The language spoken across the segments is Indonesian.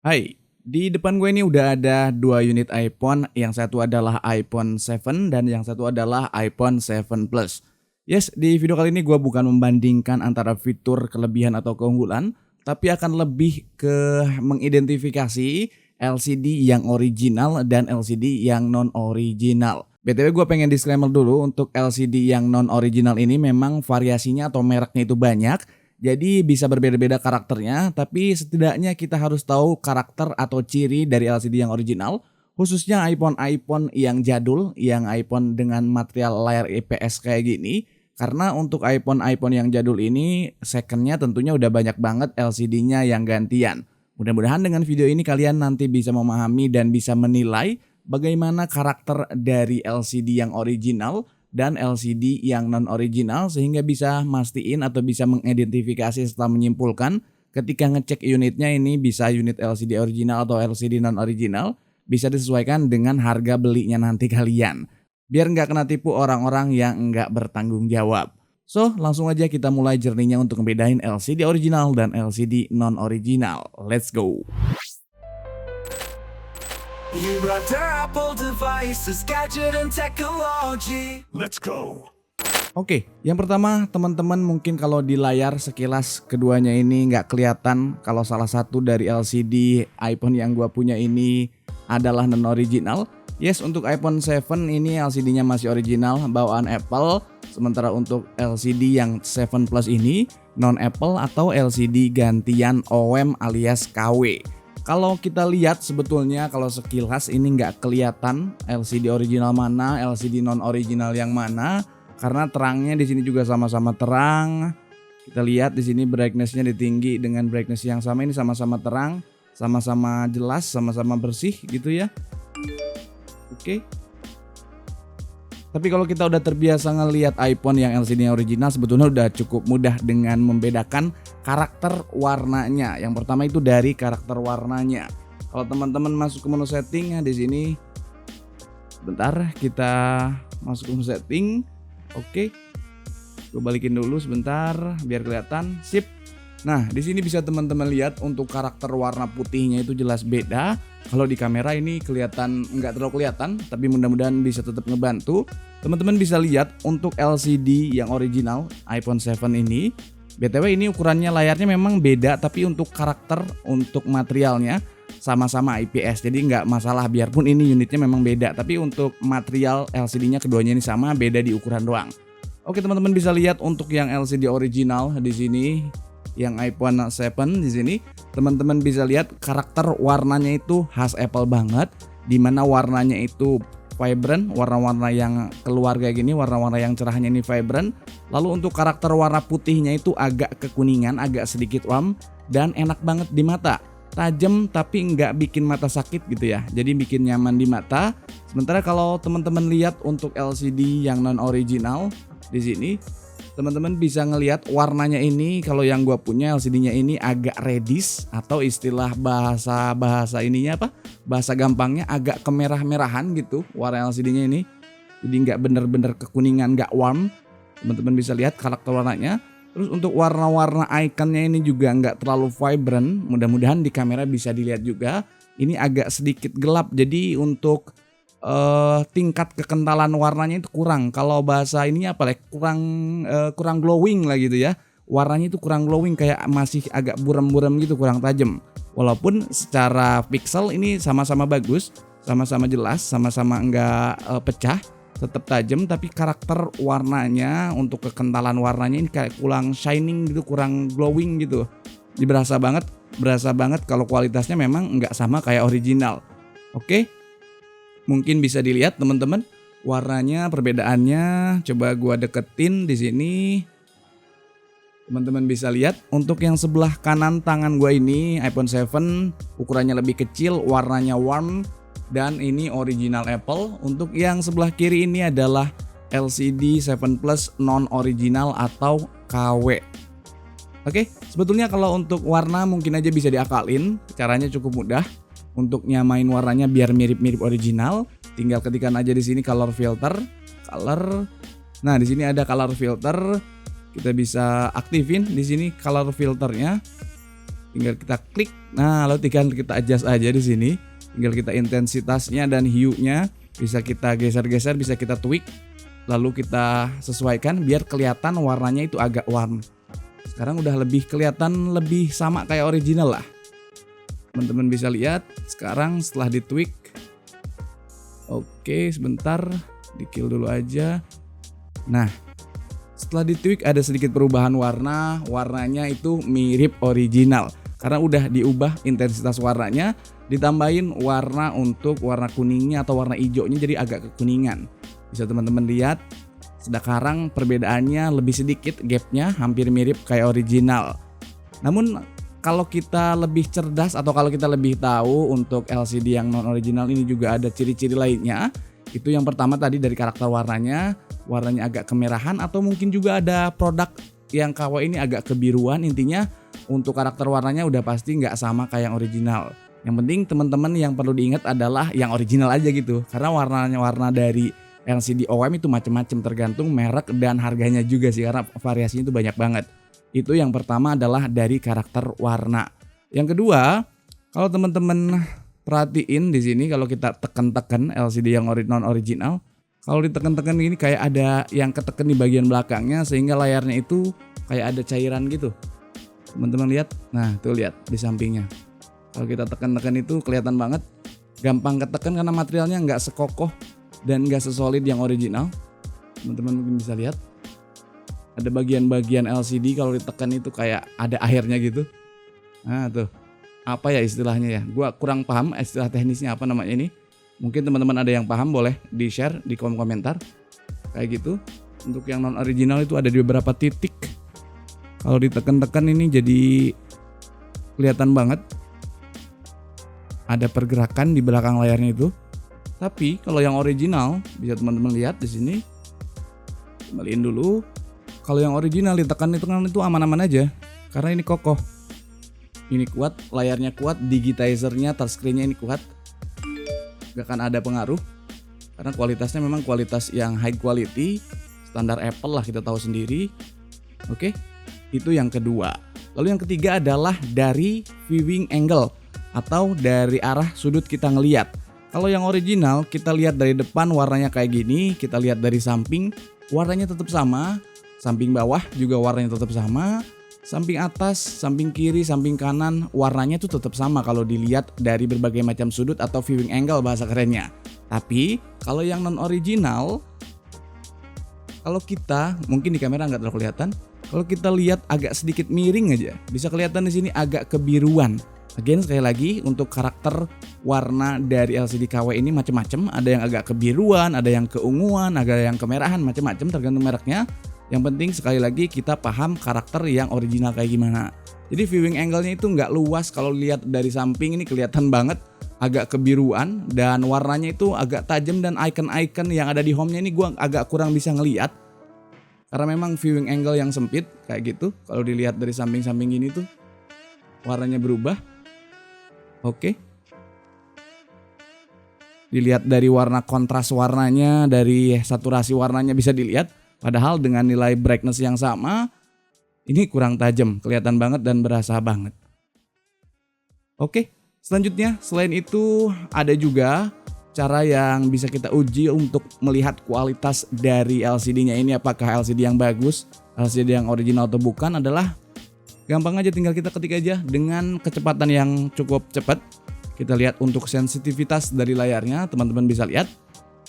Hai, di depan gue ini udah ada dua unit iPhone, yang satu adalah iPhone 7 dan yang satu adalah iPhone 7 Plus. Yes, di video kali ini gue bukan membandingkan antara fitur, kelebihan atau keunggulan, tapi akan lebih ke mengidentifikasi LCD yang original dan LCD yang non-original. BTW gue pengen disclaimer dulu, untuk LCD yang non-original ini memang variasinya atau mereknya itu banyak. Jadi bisa berbeda-beda karakternya, tapi setidaknya kita harus tahu karakter atau ciri dari LCD yang original, khususnya iPhone yang jadul, yang iPhone dengan material layar IPS kayak gini. Karena untuk iPhone yang jadul ini, secondnya tentunya udah banyak banget LCD-nya yang gantian. Mudah-mudahan dengan video ini kalian nanti bisa memahami dan bisa menilai bagaimana karakter dari LCD yang original dan LCD yang non-original, sehingga bisa mastiin atau bisa mengidentifikasi serta menyimpulkan ketika ngecek unitnya ini bisa unit LCD original atau LCD non-original, bisa disesuaikan dengan harga belinya nanti kalian. Biar nggak kena tipu orang-orang yang nggak bertanggung jawab. So, langsung aja kita mulai journey-nya untuk ngebedain LCD original dan LCD non-original. Let's go! Apple devices, gadget and technology. Let's go. Oke, yang pertama teman-teman mungkin kalau di layar sekilas keduanya ini nggak kelihatan kalau salah satu dari LCD iPhone yang gua punya ini adalah non-original. Yes, untuk iPhone 7 ini LCD-nya masih original bawaan Apple. Sementara untuk LCD yang 7 Plus ini non-Apple atau LCD gantian OEM alias KW. Kalau kita lihat sebetulnya kalau sekilas ini nggak kelihatan LCD original mana, LCD non original yang mana, karena terangnya di sini juga sama-sama terang. Kita lihat di sini brightness-nya ditinggi dengan brightness yang sama, ini sama-sama terang, sama-sama jelas, sama-sama bersih gitu ya. Oke. Tapi kalau kita udah terbiasa ngelihat iPhone yang LCD yang original, sebetulnya udah cukup mudah dengan membedakan karakter warnanya. Yang pertama itu dari karakter warnanya. Kalau teman-teman masuk ke menu setting, di sini bentar kita masuk ke menu setting. Oke. Gue balikin dulu sebentar biar kelihatan. Sip. Nah, di sini bisa teman-teman lihat untuk karakter warna putihnya itu jelas beda. Kalau di kamera ini kelihatan nggak terlalu kelihatan, tapi mudah-mudahan bisa tetap ngebantu. Teman-teman bisa lihat untuk LCD yang original iPhone 7 ini, BTW ini ukurannya layarnya memang beda, tapi untuk karakter, untuk materialnya sama-sama IPS. Jadi nggak masalah biarpun ini unitnya memang beda, tapi untuk material LCD-nya keduanya ini sama, beda di ukuran doang. Oke, teman-teman bisa lihat untuk yang LCD original di sini, yang iPhone 7 di sini, teman-teman bisa lihat karakter warnanya itu khas Apple banget, dimana warnanya itu vibrant, warna-warna yang keluar kayak gini, warna-warna yang cerahnya ini vibrant. Lalu untuk karakter warna putihnya itu agak kekuningan, agak sedikit warm dan enak banget di mata. Tajam tapi nggak bikin mata sakit gitu ya, jadi bikin nyaman di mata. Sementara kalau teman-teman lihat untuk LCD yang non original di sini, teman-teman bisa ngelihat warnanya ini, kalau yang gua punya LCD-nya ini agak reddish, atau istilah bahasa ininya apa? Bahasa gampangnya agak kemerah-merahan gitu warna LCD-nya ini. Jadi nggak bener-bener kekuningan, nggak warm. Teman-teman bisa lihat karakter warnanya. Terus untuk warna-warna ikonnya ini juga nggak terlalu vibrant. Mudah-mudahan di kamera bisa dilihat juga. Ini agak sedikit gelap. Jadi untuk tingkat kekentalan warnanya itu kurang. Kalau bahasa ininya apa, kurang glowing lah gitu ya. Warnanya itu kurang glowing, kayak masih agak buram-buram gitu, kurang tajam. Walaupun secara pixel ini sama-sama bagus, sama-sama jelas, sama-sama enggak pecah, tetap tajam, tapi karakter warnanya untuk kekentalan warnanya ini kayak kurang shining gitu, kurang glowing gitu. Jadi berasa banget kalau kualitasnya memang enggak sama kayak original. Oke. Mungkin bisa dilihat teman-teman warnanya, perbedaannya. Coba gua deketin di sini. Teman-teman bisa lihat untuk yang sebelah kanan tangan gua ini iPhone 7, ukurannya lebih kecil, warnanya warm dan ini original Apple. Untuk yang sebelah kiri ini adalah LCD 7 Plus non original atau KW. Oke, sebetulnya kalau untuk warna mungkin aja bisa diakalin, caranya cukup mudah. Untuk nyamain warnanya biar mirip-mirip original, tinggal ketikkan aja di sini color filter, color. Nah, di sini ada color filter. Kita bisa aktifin di sini color filternya. tinggal kita klik. Nah, lalu tinggal kita adjust aja di sini. Tinggal kita intensitasnya dan hue-nya bisa kita geser-geser, bisa kita tweak. Lalu kita sesuaikan biar kelihatan warnanya itu agak warm. Sekarang udah lebih kelihatan, lebih sama kayak original lah. Teman-teman bisa lihat sekarang setelah ditweak. Oke, sebentar, di kill dulu aja. Nah, setelah ditweak ada sedikit perubahan warna. Warnanya itu mirip original karena udah diubah intensitas warnanya, ditambahin warna untuk warna kuningnya atau warna hijaunya jadi agak kekuningan. Bisa teman-teman lihat sekarang perbedaannya lebih sedikit, gapnya hampir mirip kayak original. Namun kalau kita lebih cerdas atau kalau kita lebih tahu untuk LCD yang non original ini juga ada ciri-ciri lainnya. Itu yang pertama tadi dari karakter warnanya agak kemerahan atau mungkin juga ada produk yang KW ini agak kebiruan. Intinya untuk karakter warnanya udah pasti nggak sama kayak yang original. Yang penting teman-teman yang perlu diingat adalah yang original aja gitu. Karena warna dari LCD OEM itu macam-macam tergantung merek dan harganya juga sih karena variasinya itu banyak banget. Itu yang pertama adalah dari karakter warna. Yang kedua, kalau teman-teman perhatiin di sini kalau kita tekan-tekan LCD yang non original, kalau ditekan-tekan ini kayak ada yang ketekan di bagian belakangnya sehingga layarnya itu kayak ada cairan gitu. Teman-teman lihat, nah tuh lihat di sampingnya. Kalau kita tekan-tekan itu kelihatan banget, gampang ketekan karena materialnya nggak sekokoh dan nggak sesolid yang original. Teman-teman mungkin bisa lihat. Ada bagian-bagian LCD kalau ditekan itu kayak ada airnya gitu. Nah tuh, apa ya istilahnya ya? Gua kurang paham istilah teknisnya apa namanya ini. Mungkin teman-teman ada yang paham boleh di-share di kolom komentar. Kayak gitu. Untuk yang non original itu ada di beberapa titik. Kalau ditekan-tekan ini jadi kelihatan banget. Ada pergerakan di belakang layarnya itu. Tapi kalau yang original bisa teman-teman lihat di sini. Kembaliin dulu. Kalau yang original ditekan itu kan itu aman-aman aja. Karena ini kokoh. Ini kuat, layarnya kuat, digitizernya, touchscreen-nya ini kuat. Gak akan ada pengaruh. Karena kualitasnya memang kualitas yang high quality. Standar Apple lah kita tahu sendiri. Oke, itu yang kedua. Lalu yang ketiga adalah dari viewing angle. Atau dari arah sudut kita ngelihat. Kalau yang original kita lihat dari depan warnanya kayak gini. Kita lihat dari samping warnanya tetap sama. Samping bawah juga warnanya tetap sama. Samping atas, samping kiri, samping kanan warnanya tuh tetap sama kalau dilihat dari berbagai macam sudut atau viewing angle bahasa kerennya. Tapi kalau yang non original, kalau kita mungkin di kamera nggak terlalu kelihatan, kalau kita lihat agak sedikit miring aja, bisa kelihatan di sini agak kebiruan. Again sekali lagi untuk karakter warna dari LCD KW ini macam-macam, ada yang agak kebiruan, ada yang keunguan, ada yang kemerahan, macam-macam tergantung mereknya. Yang penting sekali lagi kita paham karakter yang original kayak gimana. Jadi viewing angle-nya itu nggak luas, kalau lihat dari samping ini kelihatan banget agak kebiruan dan warnanya itu agak tajam dan icon-icon yang ada di home-nya ini gua agak kurang bisa ngelihat. Karena memang viewing angle yang sempit kayak gitu. Kalau dilihat dari samping-samping gini tuh warnanya berubah. Oke. Dilihat dari warna kontras warnanya, dari saturasi warnanya bisa dilihat. Padahal dengan nilai brightness yang sama, ini kurang tajam, kelihatan banget dan berasa banget. Oke, selanjutnya selain itu ada juga cara yang bisa kita uji untuk melihat kualitas dari LCD-nya ini. Apakah LCD yang bagus, LCD yang original atau bukan adalah gampang aja, tinggal kita ketik aja dengan kecepatan yang cukup cepat. Kita lihat untuk sensitivitas dari layarnya, teman-teman bisa lihat.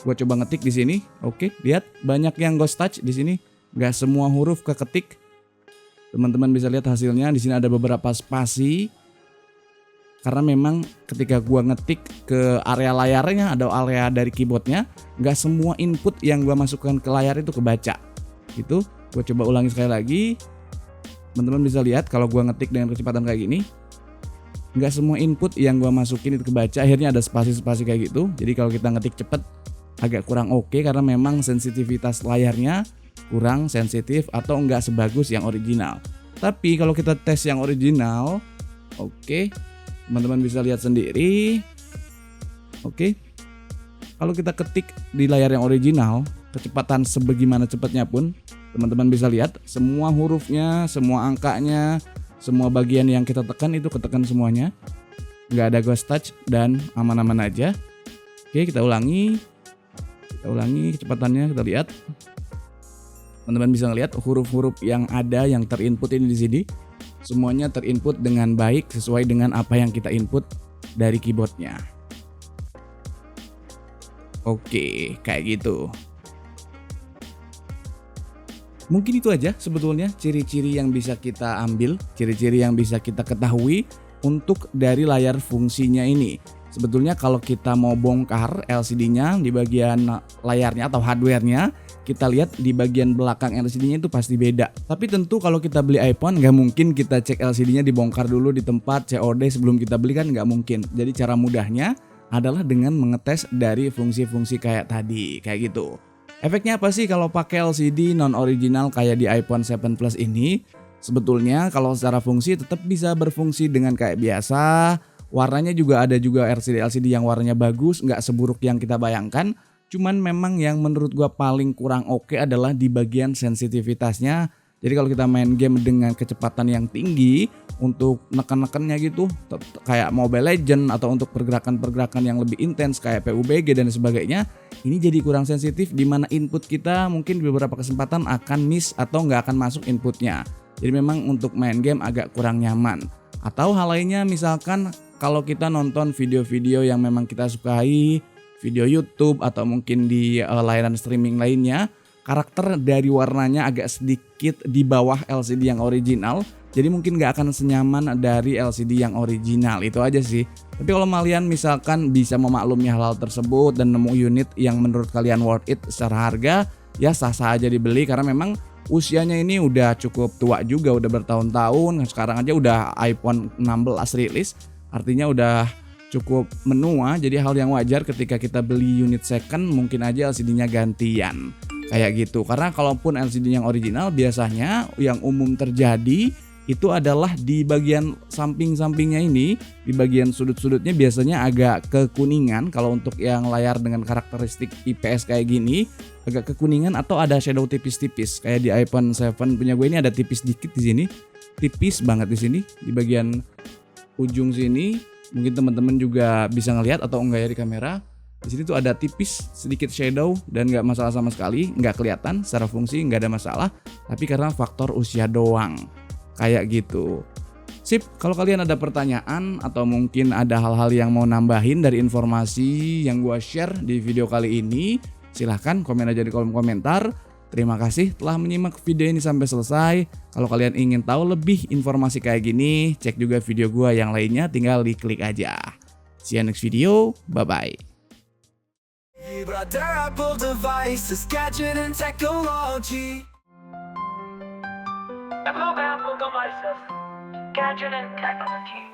Gue coba ngetik di sini, oke, lihat banyak yang ghost touch di sini, nggak semua huruf keketik. Teman-teman bisa lihat hasilnya, di sini ada beberapa spasi. Karena memang ketika gue ngetik ke area layarnya, ada area dari keyboardnya, nggak semua input yang gue masukkan ke layar itu kebaca. Gitu, gue coba ulangi sekali lagi. Teman-teman bisa lihat kalau gue ngetik dengan kecepatan kayak gini, nggak semua input yang gue masukin itu kebaca. Akhirnya ada spasi-spasi kayak gitu. Jadi kalau kita ngetik cepet agak kurang oke karena memang sensitivitas layarnya kurang sensitif atau enggak sebagus yang original. Tapi kalau kita tes yang original, oke, teman-teman bisa lihat sendiri. Oke. Kalau kita ketik di layar yang original, kecepatan sebagaimana cepatnya pun teman-teman bisa lihat semua hurufnya, semua angkanya, semua bagian yang kita tekan itu ketekan semuanya, nggak ada ghost touch dan aman-aman aja. Oke, kita ulangi kecepatannya, kita lihat. Teman-teman bisa ngelihat huruf-huruf yang ada yang terinput ini di sini, semuanya terinput dengan baik sesuai dengan apa yang kita input dari keyboardnya. Oke, kayak gitu. Mungkin itu aja sebetulnya ciri-ciri yang bisa kita ambil, ciri-ciri yang bisa kita ketahui untuk dari layar fungsinya ini. Sebetulnya kalau kita mau bongkar LCD-nya di bagian layarnya atau hardware-nya, kita lihat di bagian belakang LCD-nya itu pasti beda. Tapi tentu kalau kita beli iPhone nggak mungkin kita cek LCD-nya dibongkar dulu di tempat COD sebelum kita beli, kan nggak mungkin. Jadi cara mudahnya adalah dengan mengetes dari fungsi-fungsi kayak tadi, kayak gitu. Efeknya apa sih kalau pakai LCD non-original kayak di iPhone 7 Plus ini? Sebetulnya kalau secara fungsi tetap bisa berfungsi dengan kayak biasa. Warnanya juga ada juga LCD yang warnanya bagus, nggak seburuk yang kita bayangkan. Cuman memang yang menurut gua paling kurang oke adalah di bagian sensitivitasnya. Jadi kalau kita main game dengan kecepatan yang tinggi untuk neken-nekennya gitu, kayak Mobile Legends atau untuk pergerakan-pergerakan yang lebih intens kayak PUBG dan sebagainya, ini jadi kurang sensitif di mana input kita mungkin di beberapa kesempatan akan miss atau nggak akan masuk inputnya. Jadi memang untuk main game agak kurang nyaman. Atau hal lainnya misalkan kalau kita nonton video-video yang memang kita sukai, video YouTube atau mungkin di layanan streaming lainnya, karakter dari warnanya agak sedikit di bawah LCD yang original, jadi mungkin gak akan senyaman dari LCD yang original. Itu aja sih. Tapi kalau kalian misalkan bisa memaklumi hal-hal tersebut dan nemu unit yang menurut kalian worth it secara harga, ya sah-sah aja dibeli karena memang usianya ini udah cukup tua juga, udah bertahun-tahun. Sekarang aja udah iPhone 16 rilis, artinya udah cukup menua. Jadi hal yang wajar ketika kita beli unit second mungkin aja LCD-nya gantian. Kayak gitu, karena kalaupun LCD yang original biasanya yang umum terjadi itu adalah di bagian samping-sampingnya ini, di bagian sudut-sudutnya biasanya agak kekuningan. Kalau untuk yang layar dengan karakteristik IPS kayak gini agak kekuningan atau ada shadow tipis-tipis. Kayak di iPhone 7 punya gue ini ada tipis dikit di sini, tipis banget di sini di bagian ujung sini. Mungkin teman-teman juga bisa ngelihat atau enggak ya di kamera. Di sini tuh ada tipis sedikit shadow dan nggak masalah sama sekali, nggak kelihatan secara fungsi, nggak ada masalah. Tapi karena faktor usia doang, kayak gitu. Sip, kalau kalian ada pertanyaan atau mungkin ada hal-hal yang mau nambahin dari informasi yang gua share di video kali ini, silahkan komen aja di kolom komentar. Terima kasih telah menyimak video ini sampai selesai. Kalau kalian ingin tahu lebih informasi kayak gini, cek juga video gua yang lainnya, tinggal diklik aja. See you next video, bye-bye. Brother Apple devices, gadget and technology. Apple devices, gadget and technology.